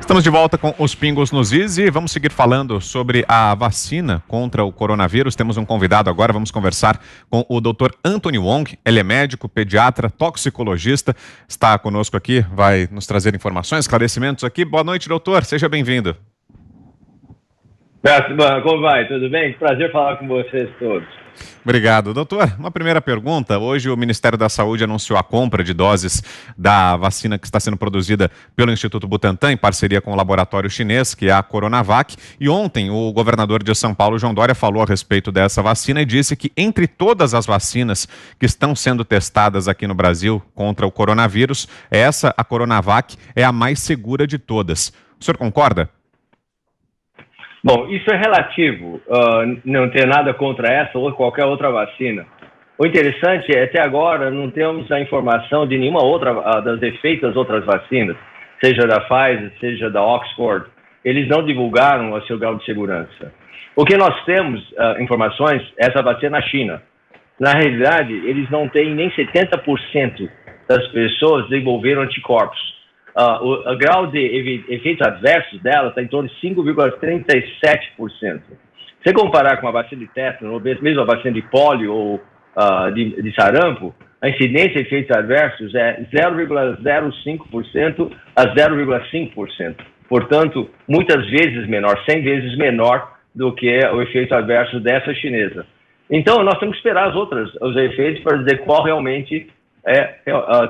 Estamos de volta com os Pingos nos Is e vamos seguir falando sobre a vacina contra o coronavírus. Temos um convidado agora, vamos conversar com o Dr. Anthony Wong. Ele é médico, pediatra, toxicologista, está conosco aqui, vai nos trazer informações, esclarecimentos aqui. Boa noite, doutor, seja bem-vindo. Como vai? Tudo bem? Prazer falar com vocês todos. Obrigado. Doutor, uma primeira pergunta. Hoje o Ministério da Saúde anunciou a compra de doses da vacina que está sendo produzida pelo Instituto Butantan, em parceria com o laboratório chinês, que é a Coronavac. E ontem o governador de São Paulo, João Dória, falou a respeito dessa vacina e disse que entre todas as vacinas que estão sendo testadas aqui no Brasil contra o coronavírus, essa, a Coronavac, é a mais segura de todas. O senhor concorda? Bom, isso é relativo, não ter nada contra essa ou qualquer outra vacina. O interessante é, até agora, não temos a informação de nenhuma outra, das efeitos das outras vacinas, seja da Pfizer, seja da Oxford. Eles não divulgaram o seu grau de segurança. O que nós temos informações é essa vacina na China. Na realidade, eles não têm nem 70% das pessoas desenvolveram anticorpos. O grau de efeitos adversos dela está em torno de 5,37%. Se comparar com a vacina de tétano, mesmo a vacina de pólio ou de sarampo, a incidência de efeitos adversos é 0,05% a 0,5%. Portanto, muitas vezes menor, 100 vezes menor do que o efeito adverso dessa chinesa. Então, nós temos que esperar os efeitos para dizer qual realmente é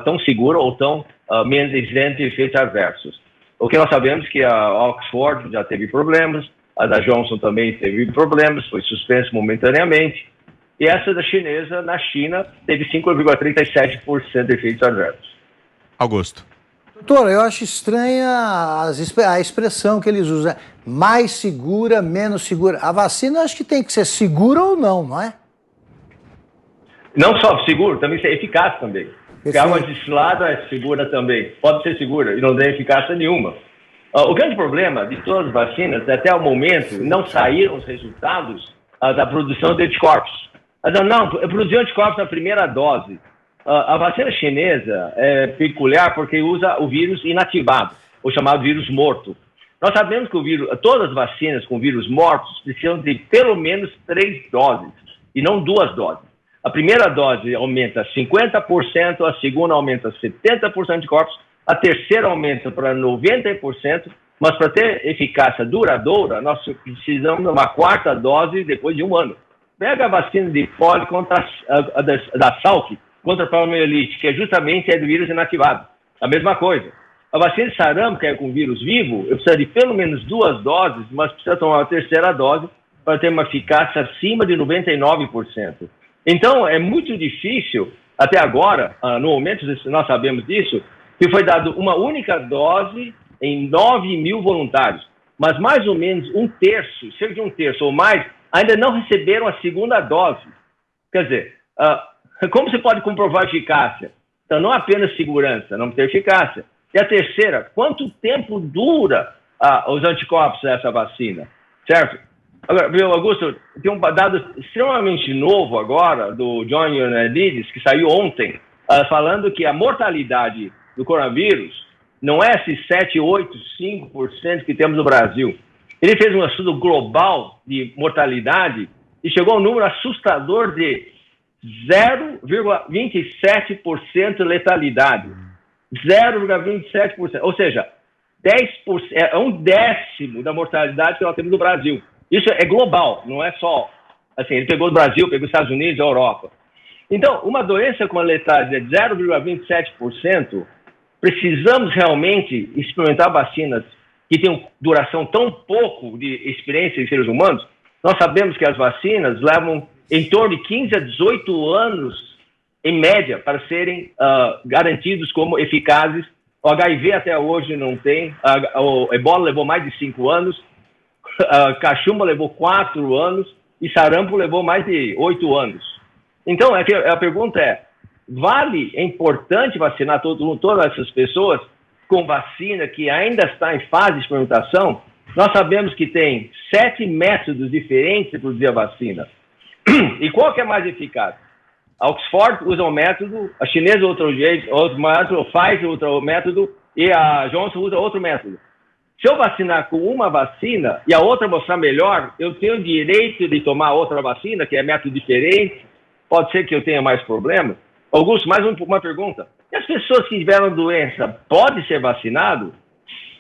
tão seguro ou tão menos isento de efeitos adversos. O que nós sabemos é que a Oxford já teve problemas, a da Johnson também teve problemas, foi suspensa momentaneamente, e essa da chinesa, na China, teve 5,37% de efeitos adversos. Augusto. Doutor, eu acho estranha a expressão que eles usam, mais segura, menos segura. A vacina acho que tem que ser segura ou não é? Não só seguro, também ser eficaz também. Porque a água destilada é segura também, pode ser segura e não tem eficácia nenhuma. O grande problema de todas as vacinas, até o momento, não saíram os resultados da produção de anticorpos. Não, produziu anticorpos na primeira dose. A vacina chinesa é peculiar porque usa o vírus inativado, o chamado vírus morto. Nós sabemos que todas as vacinas com vírus mortos precisam de pelo menos 3 doses, e não 2 doses. A primeira dose aumenta 50%, a segunda aumenta 70% de corpos, a terceira aumenta para 90%, mas para ter eficácia duradoura, nós precisamos de uma quarta dose depois de 1 ano. Pega a vacina de polio contra da Salk, contra a poliomielite, que justamente é do vírus inativado. A mesma coisa. A vacina de sarampo, que é com vírus vivo, eu preciso de pelo menos 2 doses, mas precisa tomar uma terceira dose para ter uma eficácia acima de 99%. Então, é muito difícil, até agora, no momento nós sabemos disso, que foi dado uma única dose em 9 mil voluntários, mas mais ou menos 1/3, cerca de 1/3 ou mais, ainda não receberam a segunda dose. Quer dizer, como você pode comprovar a eficácia? Então, não apenas segurança, não tem eficácia. E a terceira, quanto tempo dura os anticorpos dessa vacina, certo? Agora, viu, Augusto, tem um dado extremamente novo agora, do John Ioannidis, que saiu ontem, falando que a mortalidade do coronavírus não é esses 7, 8, 5% que temos no Brasil. Ele fez um estudo global de mortalidade e chegou a um número assustador de 0,27% letalidade. 0,27%, ou seja, 10%, é 1/10 da mortalidade que nós temos no Brasil. Isso é global, não é só, assim, ele pegou o Brasil, pegou os Estados Unidos, a Europa. Então, uma doença com a letalidade de 0,27%, precisamos realmente experimentar vacinas que tenham duração tão pouco de experiência em seres humanos. Nós sabemos que as vacinas levam em torno de 15 a 18 anos, em média, para serem garantidos como eficazes. O HIV até hoje não tem, o Ebola levou mais de 5 anos, a cachumba levou 4 anos e sarampo levou mais de 8 anos. Então, a pergunta é, é importante vacinar todas essas pessoas com vacina que ainda está em fase de experimentação? Nós sabemos que tem 7 métodos diferentes de produzir a vacina. E qual que é mais eficaz? A Oxford usa um método, a chinesa outro jeito, outro método, a Pfizer outro método e a Johnson usa outro método. Se eu vacinar com uma vacina e a outra mostrar melhor, eu tenho o direito de tomar outra vacina, que é método diferente. Pode ser que eu tenha mais problemas. Augusto, mais uma pergunta. E as pessoas que tiveram doença podem ser vacinadas?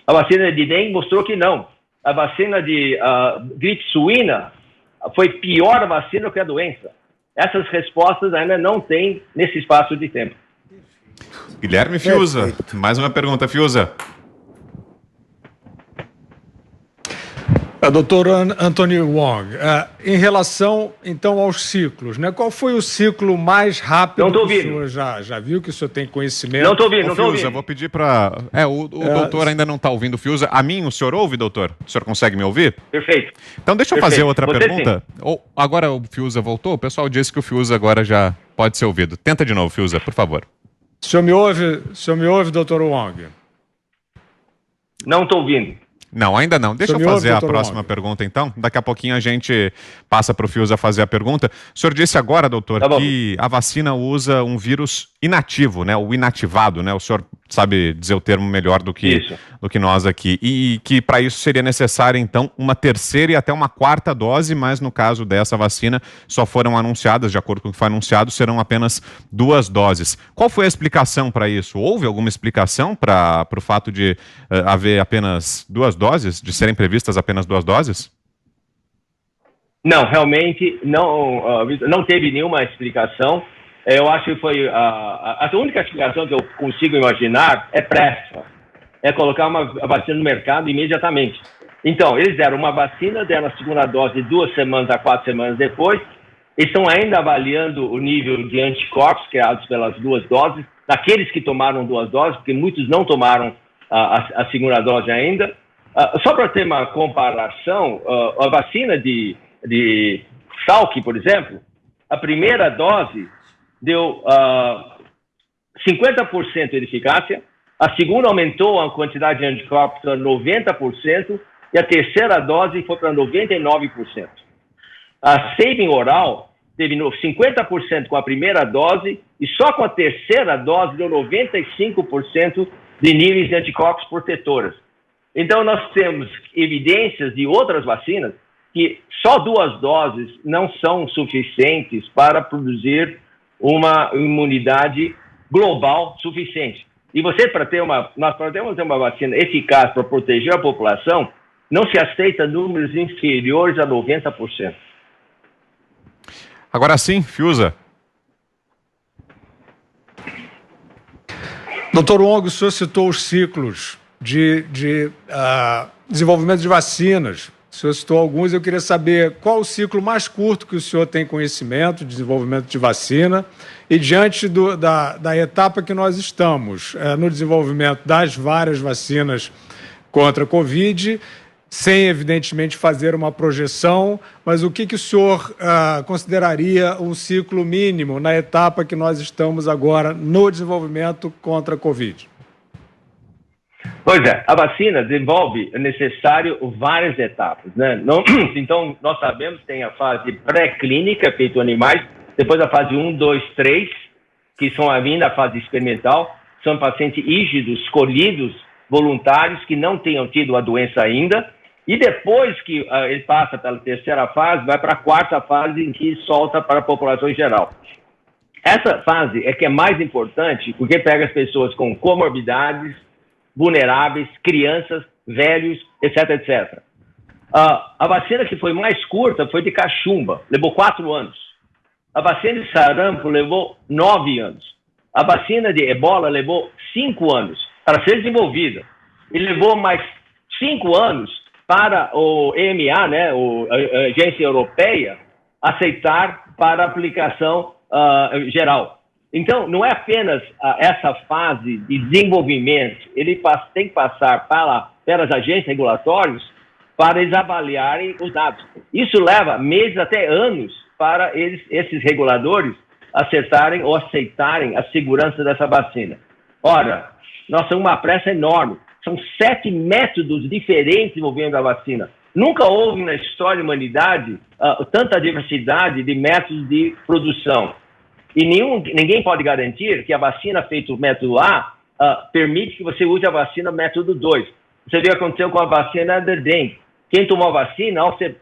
A vacina de dengue mostrou que não. A vacina de gripe suína foi pior a vacina que a doença. Essas respostas ainda não tem nesse espaço de tempo. Guilherme Fiuza, mais uma pergunta, Fiuza. Doutor Anthony Wong, em relação, então, aos ciclos, né? Qual foi o ciclo mais rápido não tô que ouvindo. o senhor já viu, que o senhor tem conhecimento? Não estou ouvindo, não estou Fiuza, ouvindo. vou pedir para... o doutor ainda não está ouvindo o Fiuza. A mim, o senhor ouve, doutor? O senhor consegue me ouvir? Perfeito. Então deixa eu fazer outra Você pergunta. Agora o Fiuza voltou, o pessoal disse que o Fiuza agora já pode ser ouvido. Tenta de novo, Fiuza, por favor. O senhor me ouve, doutor Wong? Não estou ouvindo. Não, ainda não. Deixa eu fazer a próxima pergunta, então. Daqui a pouquinho a gente passa para o Fiuza fazer a pergunta. O senhor disse agora, doutor, que a vacina usa um vírus inativo, né? O inativado, né? O senhor sabe dizer o termo melhor do que nós aqui. E que para isso seria necessária, então, uma terceira e até uma quarta dose, mas no caso dessa vacina só foram anunciadas, de acordo com o que foi anunciado, serão apenas 2 doses. Qual foi a explicação para isso? Houve alguma explicação para o fato de haver apenas 2 doses, de serem previstas apenas 2 doses? Não, realmente não teve nenhuma explicação. Eu acho que foi a única explicação que eu consigo imaginar é pressa. É colocar uma vacina no mercado imediatamente. Então, eles deram uma vacina, deram a segunda dose 2 semanas a 4 semanas depois. Eles estão ainda avaliando o nível de anticorpos criados pelas 2 doses, daqueles que tomaram 2 doses, porque muitos não tomaram a segunda dose ainda. Só para ter uma comparação, a vacina de Salk, por exemplo, a primeira dose deu 50% de eficácia, a segunda aumentou a quantidade de anticorpos para 90% e a terceira dose foi para 99%. A Sabin oral teve 50% com a primeira dose e só com a terceira dose deu 95% de níveis de anticorpos protetoras. Então, nós temos evidências de outras vacinas que só 2 doses não são suficientes para produzir uma imunidade global suficiente. E nós para termos uma vacina eficaz para proteger a população, não se aceita números inferiores a 90%. Agora sim, Fiuza. Doutor Wong, o senhor citou os ciclos de desenvolvimento de vacinas. O senhor citou alguns, eu queria saber qual o ciclo mais curto que o senhor tem conhecimento de desenvolvimento de vacina e diante da etapa que nós estamos no desenvolvimento das várias vacinas contra a Covid, sem evidentemente fazer uma projeção, mas o que o senhor consideraria um ciclo mínimo na etapa que nós estamos agora no desenvolvimento contra a Covid? Pois é, a vacina desenvolve necessário várias etapas, né? Então, nós sabemos que tem a fase pré-clínica, feita em animais, depois a fase 1, 2, 3, que são ainda a fase experimental, são pacientes rígidos, escolhidos, voluntários, que não tenham tido a doença ainda, e depois que ele passa pela terceira fase, vai para a quarta fase, em que solta para a população em geral. Essa fase é que é mais importante, porque pega as pessoas com comorbidades, vulneráveis, crianças, velhos, etc, etc. A vacina que foi mais curta foi de cachumba, levou 4 anos. A vacina de sarampo levou 9 anos. A vacina de ebola levou 5 anos para ser desenvolvida. E levou mais 5 anos para o EMA, né, a Agência Europeia, aceitar para aplicação geral. Então, não é apenas essa fase de desenvolvimento, ele tem que passar pelas agências regulatórias para eles avaliarem os dados. Isso leva meses até anos para esses reguladores acertarem ou aceitarem a segurança dessa vacina. Ora, nós temos uma pressa enorme. São 7 métodos diferentes envolvendo a vacina. Nunca houve na história da humanidade tanta diversidade de métodos de produção. E ninguém pode garantir que a vacina feita no método A permite que você use a vacina método 2. você viu o que aconteceu com a vacina da dengue. Quem tomou a vacina, ao ser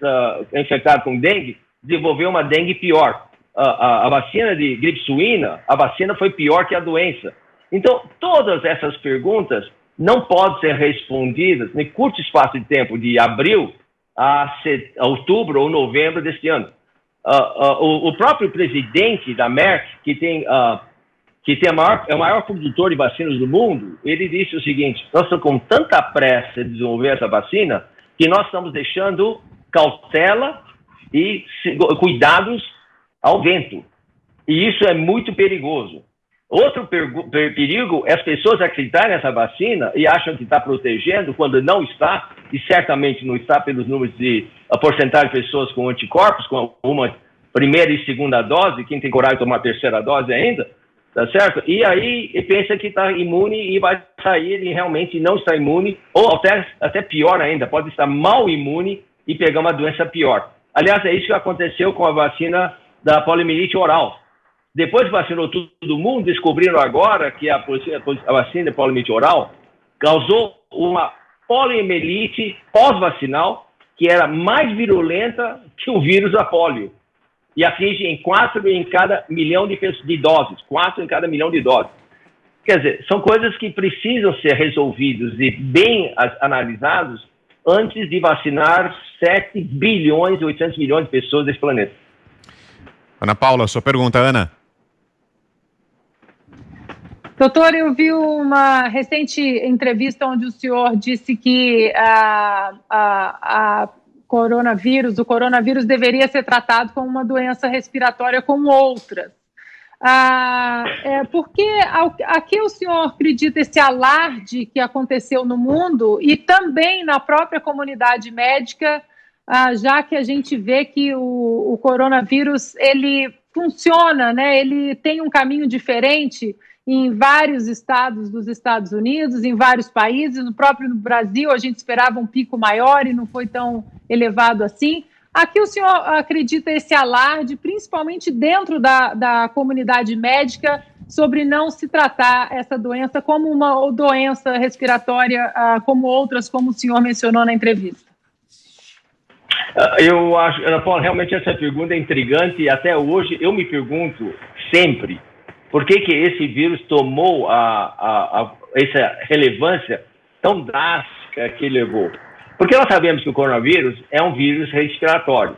infectado com dengue, desenvolveu uma dengue pior. A vacina de gripe suína, a vacina foi pior que a doença. Então, todas essas perguntas não podem ser respondidas em curto espaço de tempo, de abril a outubro ou novembro deste ano. O próprio presidente da Merck, que tem é o maior produtor de vacinas do mundo, ele disse o seguinte: nós estamos com tanta pressa de desenvolver essa vacina que nós estamos deixando cautela e cuidados ao vento. E isso é muito perigoso. Outro perigo é as pessoas acreditarem nessa vacina e acham que está protegendo quando não está, e certamente não está pelos números de a porcentagem de pessoas com anticorpos, com uma primeira e segunda dose, quem tem coragem de tomar a terceira dose ainda, tá certo? E aí pensa que está imune e vai sair e realmente não está imune, ou até pior ainda, pode estar mal imune e pegar uma doença pior. Aliás, é isso que aconteceu com a vacina da poliomielite oral. Depois que vacinou todo mundo, descobriram agora que a vacina da poliomielite oral causou uma poliomielite pós-vacinal que era mais virulenta que o vírus da polio. E atinge em 4 em cada milhão de doses. 4 em cada milhão de doses. Quer dizer, são coisas que precisam ser resolvidas e bem analisadas antes de vacinar 7 bilhões e 800 milhões de pessoas desse planeta. Ana Paula, sua pergunta, Ana. Doutor, eu vi uma recente entrevista onde o senhor disse que o coronavírus deveria ser tratado como uma doença respiratória como outras. Por que a que o senhor acredita esse alarde que aconteceu no mundo e também na própria comunidade médica, já que a gente vê que o coronavírus ele funciona, né? Ele tem um caminho diferente em vários estados dos Estados Unidos, em vários países, no próprio Brasil a gente esperava um pico maior e não foi tão elevado assim. Aqui o senhor acredita esse alarde, principalmente dentro da comunidade médica, sobre não se tratar essa doença como uma doença respiratória, como outras, como o senhor mencionou na entrevista? Eu acho, Ana Paula, realmente essa pergunta é intrigante e até hoje eu me pergunto sempre por que esse vírus tomou essa relevância tão drástica que levou. Porque nós sabemos que o coronavírus é um vírus respiratório.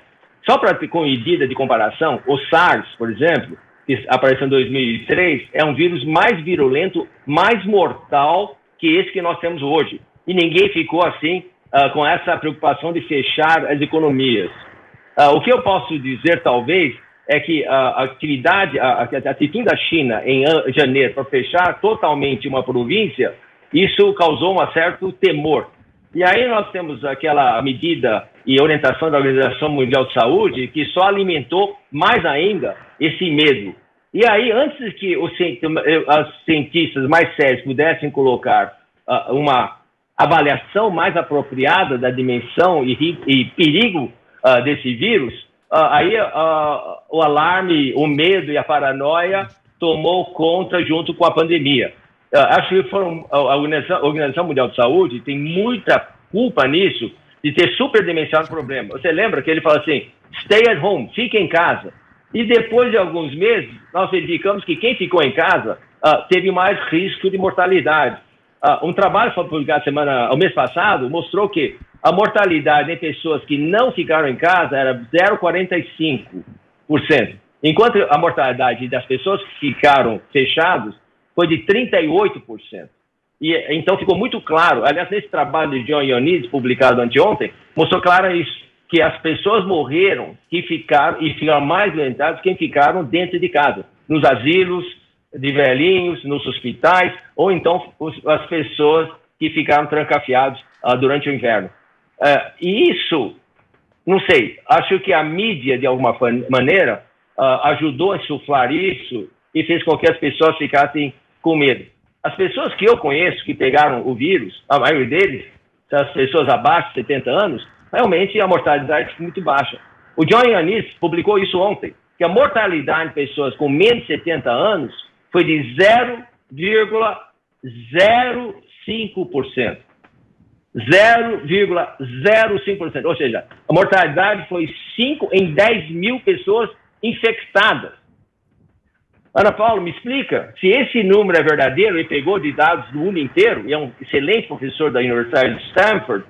Só para ter com medida de comparação, o SARS, por exemplo, que apareceu em 2003, é um vírus mais virulento, mais mortal que esse que nós temos hoje. E ninguém ficou assim com essa preocupação de fechar as economias. O que eu posso dizer, talvez, é que a atitude da China em janeiro para fechar totalmente uma província, isso causou um certo temor. E aí nós temos aquela medida e orientação da Organização Mundial de Saúde que só alimentou mais ainda esse medo. E aí, antes que os cientistas mais sérios pudessem colocar uma avaliação mais apropriada da dimensão e perigo desse vírus, aí o alarme, o medo e a paranoia tomou conta junto com a pandemia. Acho que a Organização Mundial de Saúde tem muita culpa nisso, de ter superdimensionado o problema. Você lembra que ele fala assim, stay at home, fique em casa. E depois de alguns meses, nós verificamos que quem ficou em casa teve mais risco de mortalidade. Um trabalho foi publicado o mês passado, mostrou que a mortalidade em pessoas que não ficaram em casa era 0,45%, enquanto a mortalidade das pessoas que ficaram fechadas foi de 38%. E, então ficou muito claro, aliás, nesse trabalho de John Ioannidis, publicado anteontem, mostrou claro isso, que as pessoas morreram e ficaram mais doentadas quem ficaram dentro de casa, nos asilos de velhinhos, nos hospitais, ou então as pessoas que ficaram trancafiadas durante o inverno. E isso, não sei, acho que a mídia, de alguma maneira, ajudou a insuflar isso e fez com que as pessoas ficassem com medo. As pessoas que eu conheço que pegaram o vírus, a maioria deles, as pessoas abaixo de 70 anos, realmente a mortalidade é muito baixa. O John Ioannidis publicou isso ontem, que a mortalidade de pessoas com menos de 70 anos foi de 0,05%. 0,05%. Ou seja, a mortalidade foi 5 em 10 mil pessoas infectadas. Ana Paula, me explica, se esse número é verdadeiro e pegou de dados do mundo inteiro, e é um excelente professor da Universidade de Stanford,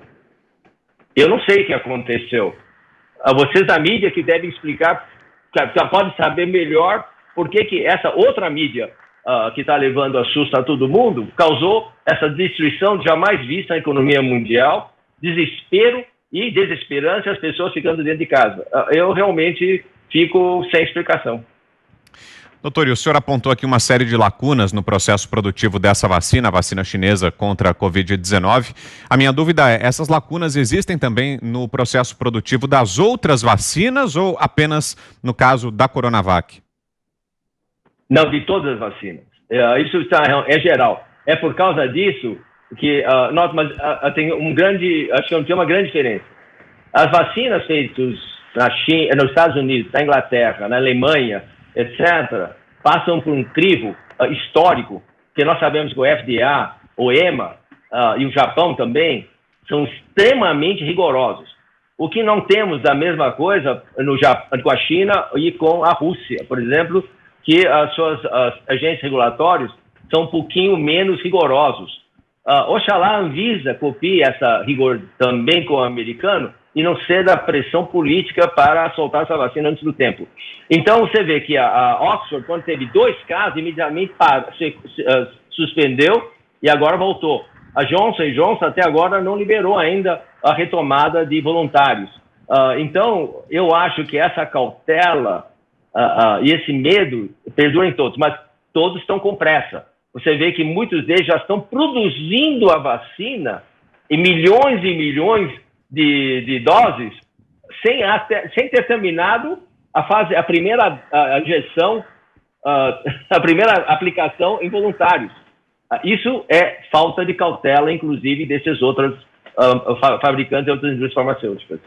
eu não sei o que aconteceu. Vocês da mídia que devem explicar, podem saber melhor por que essa outra mídia que está levando a susto a todo mundo causou essa destruição jamais vista na economia mundial, desespero e desesperança, as pessoas ficando dentro de casa. Eu realmente fico sem explicação. Doutor, e o senhor apontou aqui uma série de lacunas no processo produtivo dessa vacina, a vacina chinesa contra a Covid-19. A minha dúvida é, essas lacunas existem também no processo produtivo das outras vacinas ou apenas no caso da Coronavac? Não, de todas as vacinas. Isso é geral. É por causa disso que tem acho que tem uma grande diferença. As vacinas feitas na China, nos Estados Unidos, na Inglaterra, na Alemanha, etc., passam por um crivo histórico, que nós sabemos que o FDA, o EMA e o Japão também são extremamente rigorosos. O que não temos da mesma coisa com a China e com a Rússia, por exemplo, que as suas agentes regulatórios são um pouquinho menos rigorosos. Oxalá a Anvisa copie essa rigor também com o americano e não ceda a pressão política para soltar essa vacina antes do tempo. Então, você vê que a Oxford, quando teve 2 casos, imediatamente suspendeu e agora voltou. A Johnson & Johnson até agora não liberou ainda a retomada de voluntários. Então, eu acho que essa cautela e esse medo perduram em todos, mas todos estão com pressa. Você vê que muitos deles já estão produzindo a vacina em milhões e milhões de doses sem ter terminado a primeira injeção, a primeira aplicação em voluntários. Isso é falta de cautela, inclusive, desses outros fabricantes e outras indústrias farmacêuticas.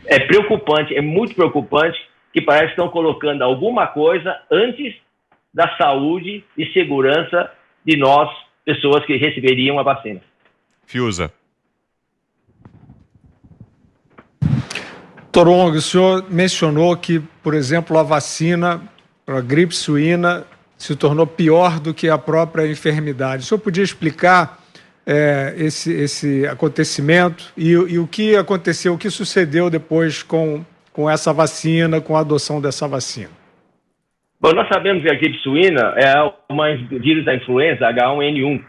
É preocupante, é muito preocupante que parece que estão colocando alguma coisa antes da saúde e segurança de nós, pessoas que receberiam a vacina. Fiuza. Dr. Wong, o senhor mencionou que, por exemplo, a vacina para a gripe suína se tornou pior do que a própria enfermidade. O senhor podia explicar esse acontecimento e o que aconteceu, o que sucedeu depois com essa vacina, com a adoção dessa vacina? Bom, nós sabemos que a gripe suína é um vírus da influenza H1N1,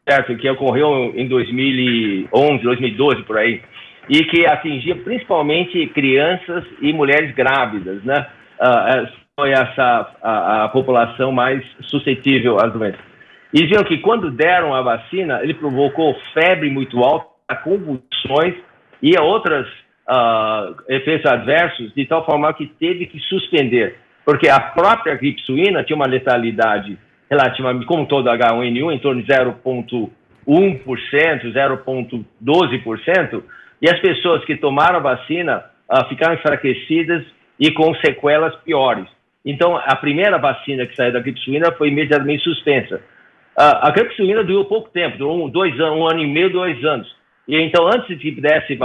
certo? Que ocorreu em 2011, 2012, por aí, e que atingia principalmente crianças e mulheres grávidas, né? Foi a população mais suscetível às doenças. E viram que quando deram a vacina, ele provocou febre muito alta, convulsões e outros efeitos adversos, de tal forma que teve que suspender. Porque a própria gripe suína tinha uma letalidade relativamente, como todo H1N1, em torno de 0,1%, 0,12%, e as pessoas que tomaram a vacina ficaram enfraquecidas e com sequelas piores. Então, a primeira vacina que saiu da gripe suína foi imediatamente suspensa. A gripe suína durou pouco tempo, durou 2 anos, 1 ano e meio, 2 anos. E então, antes de que pudesse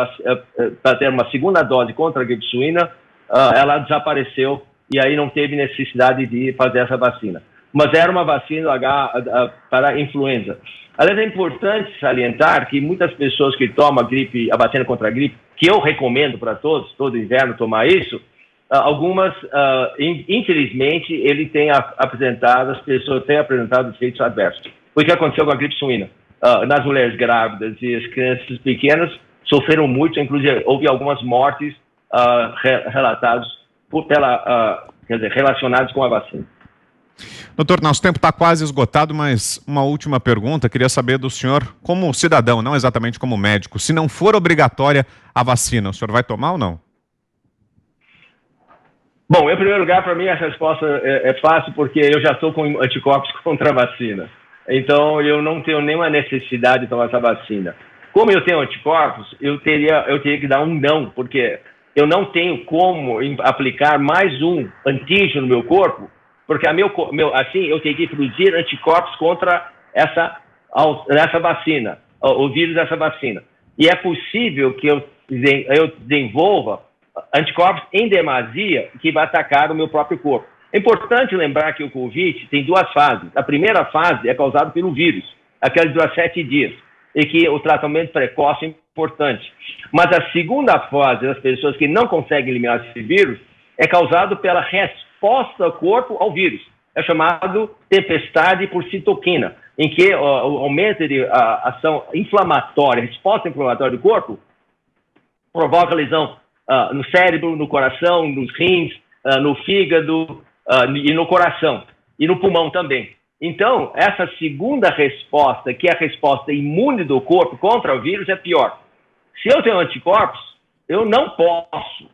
ter uma segunda dose contra a gripe suína, ela desapareceu e aí não teve necessidade de fazer essa vacina. Mas era uma vacina para influenza. Aliás, é importante salientar que muitas pessoas que tomam a vacina contra a gripe, que eu recomendo para todos, todo inverno tomar isso, algumas, infelizmente, as pessoas têm apresentado efeitos adversos. Foi o que aconteceu com a gripe suína. Nas mulheres grávidas e as crianças pequenas sofreram muito, inclusive houve algumas mortes relatadas relacionadas com a vacina. Doutor, nosso tempo está quase esgotado, mas uma última pergunta. Queria saber do senhor, como cidadão, não exatamente como médico, se não for obrigatória a vacina, o senhor vai tomar ou não? Bom, em primeiro lugar, para mim, essa resposta é fácil, porque eu já estou com anticorpos contra a vacina. Então, eu não tenho nenhuma necessidade de tomar essa vacina. Como eu tenho anticorpos, eu teria que dar um não, porque eu não tenho como aplicar mais um antígeno no meu corpo, porque assim eu tenho que produzir anticorpos contra essa vacina, o vírus dessa vacina. e é possível que eu desenvolva anticorpos em demasia que vai atacar o meu próprio corpo. É importante lembrar que o Covid tem duas fases. A primeira fase é causada pelo vírus, aquela que dura 7 dias, e que o tratamento precoce é importante. Mas a segunda fase das pessoas que não conseguem eliminar esse vírus é causado pela resposta do corpo ao vírus. É chamado tempestade por citoquina, em que o aumento de ação inflamatória, resposta inflamatória do corpo, provoca lesão no cérebro, no coração, nos rins, no fígado e no coração, e no pulmão também. Então, essa segunda resposta, que é a resposta imune do corpo contra o vírus, é pior. Se eu tenho anticorpos, eu não posso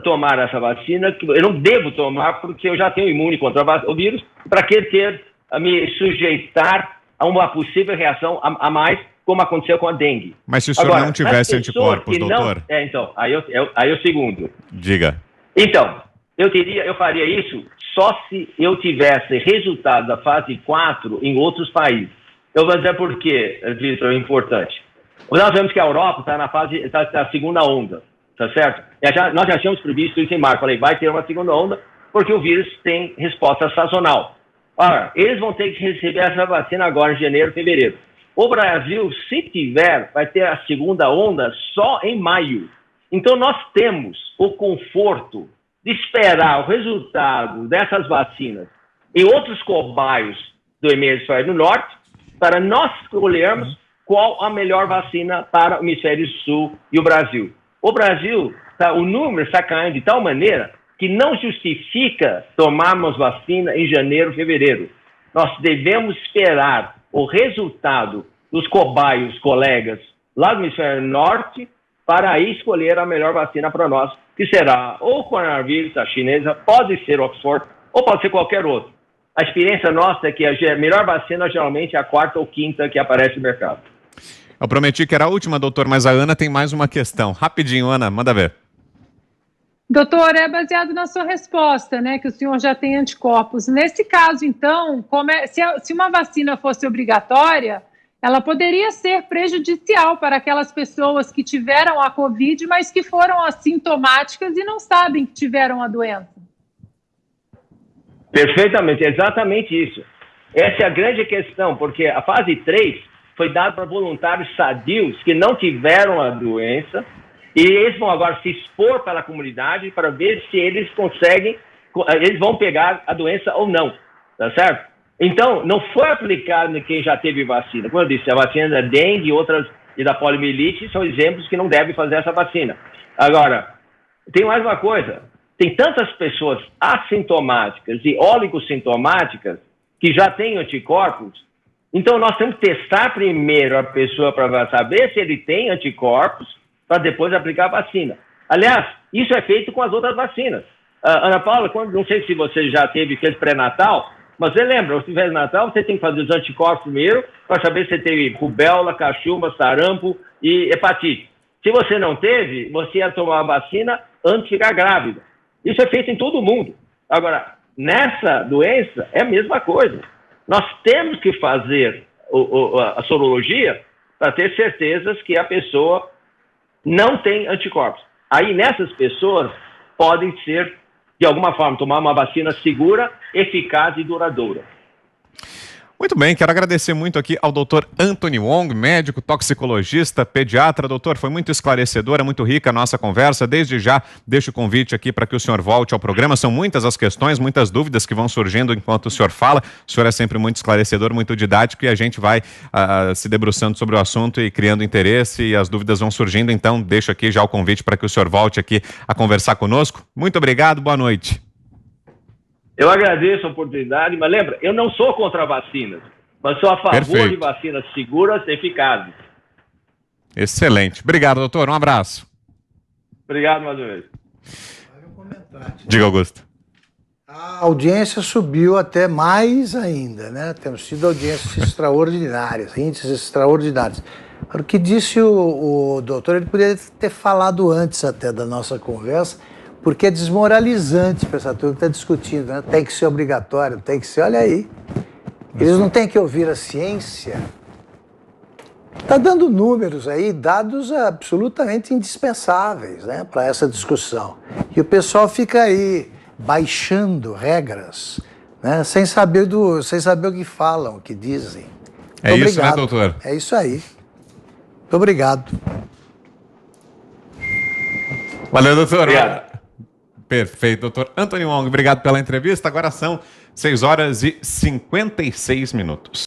tomar essa vacina, eu não devo tomar porque eu já tenho imune contra o vírus, para que me sujeitar a uma possível reação a mais, como aconteceu com a dengue. Mas se o senhor não tivesse anticorpos, doutor... Então, aí o segundo. Diga. Então, eu faria isso só se eu tivesse resultado da fase 4 em outros países. Eu vou dizer por quê, Vitor, é importante. Nós vemos que a Europa está na segunda onda, tá certo? Nós já tínhamos previsto isso em março. Falei, vai ter uma segunda onda, porque o vírus tem resposta sazonal. Ora, eles vão ter que receber essa vacina agora em janeiro, fevereiro. O Brasil, se tiver, vai ter a segunda onda só em maio. Então, nós temos o conforto de esperar o resultado dessas vacinas em outros cobaios do hemisfério norte, para nós escolhermos qual a melhor vacina para o hemisfério sul e o Brasil. O Brasil, o número está caindo de tal maneira que não justifica tomarmos vacina em janeiro, fevereiro. Nós devemos esperar o resultado dos cobaios, colegas, lá do hemisfério norte, para aí escolher a melhor vacina para nós, que será ou o coronavírus, a chinesa, pode ser Oxford, ou pode ser qualquer outro. A experiência nossa é que a melhor vacina geralmente é a 4ª ou 5ª que aparece no mercado. Eu prometi que era a última, doutor, mas a Ana tem mais uma questão. Rapidinho, Ana, manda ver. Doutor, é baseado na sua resposta, né, que o senhor já tem anticorpos. Nesse caso, então, se uma vacina fosse obrigatória, ela poderia ser prejudicial para aquelas pessoas que tiveram a Covid, mas que foram assintomáticas e não sabem que tiveram a doença. Perfeitamente, exatamente isso. Essa é a grande questão, porque a fase 3 foi dada para voluntários sadios que não tiveram a doença, e eles vão agora se expor pela comunidade para ver se eles vão pegar a doença ou não, tá certo? Então, não foi aplicado em quem já teve vacina. Como eu disse, a vacina da dengue e da poliomielite são exemplos que não devem fazer essa vacina. Agora, tem mais uma coisa. Tem tantas pessoas assintomáticas e oligossintomáticas que já têm anticorpos. Então, nós temos que testar primeiro a pessoa para saber se ele tem anticorpos para depois aplicar a vacina. Aliás, isso é feito com as outras vacinas. Ana Paula, não sei se você já fez pré-natal, mas você lembra, se tiver Natal, você tem que fazer os anticorpos primeiro para saber se você teve rubéola, cachumba, sarampo e hepatite. Se você não teve, você ia tomar a vacina antes de ficar grávida. Isso é feito em todo mundo. Agora, nessa doença, é a mesma coisa. Nós temos que fazer a sorologia para ter certezas que a pessoa não tem anticorpos. Aí, nessas pessoas, podem ser, de alguma forma, tomar uma vacina segura, eficaz e duradoura. Muito bem, quero agradecer muito aqui ao Dr. Anthony Wong, médico, toxicologista, pediatra. Doutor, foi muito esclarecedora, muito rica a nossa conversa. Desde já, deixo o convite aqui para que o senhor volte ao programa. São muitas as questões, muitas dúvidas que vão surgindo enquanto o senhor fala. O senhor é sempre muito esclarecedor, muito didático e a gente vai se debruçando sobre o assunto e criando interesse e as dúvidas vão surgindo. Então, deixo aqui já o convite para que o senhor volte aqui a conversar conosco. Muito obrigado, boa noite. Eu agradeço a oportunidade, mas lembra, eu não sou contra vacinas, mas sou a favor de vacinas seguras e eficazes. Excelente. Obrigado, doutor. Um abraço. Obrigado mais uma vez. Diga, Augusto. A audiência subiu até mais ainda, né? Temos tido audiências extraordinárias, índices extraordinários. O que disse o doutor, ele poderia ter falado antes até da nossa conversa, porque é desmoralizante para essa turma que está discutindo, né? Tem que ser obrigatório, tem que ser, olha aí. Eles não têm que ouvir a ciência. Está dando números aí, dados absolutamente indispensáveis, né, para essa discussão. E o pessoal fica aí baixando regras, né, sem saber o que falam, o que dizem. É Muito isso, obrigado. né, doutor? É isso aí. Muito obrigado. Valeu, doutor. Obrigado. Perfeito, doutor Antônio Wong. Obrigado pela entrevista. Agora são 6 horas e 56 minutos.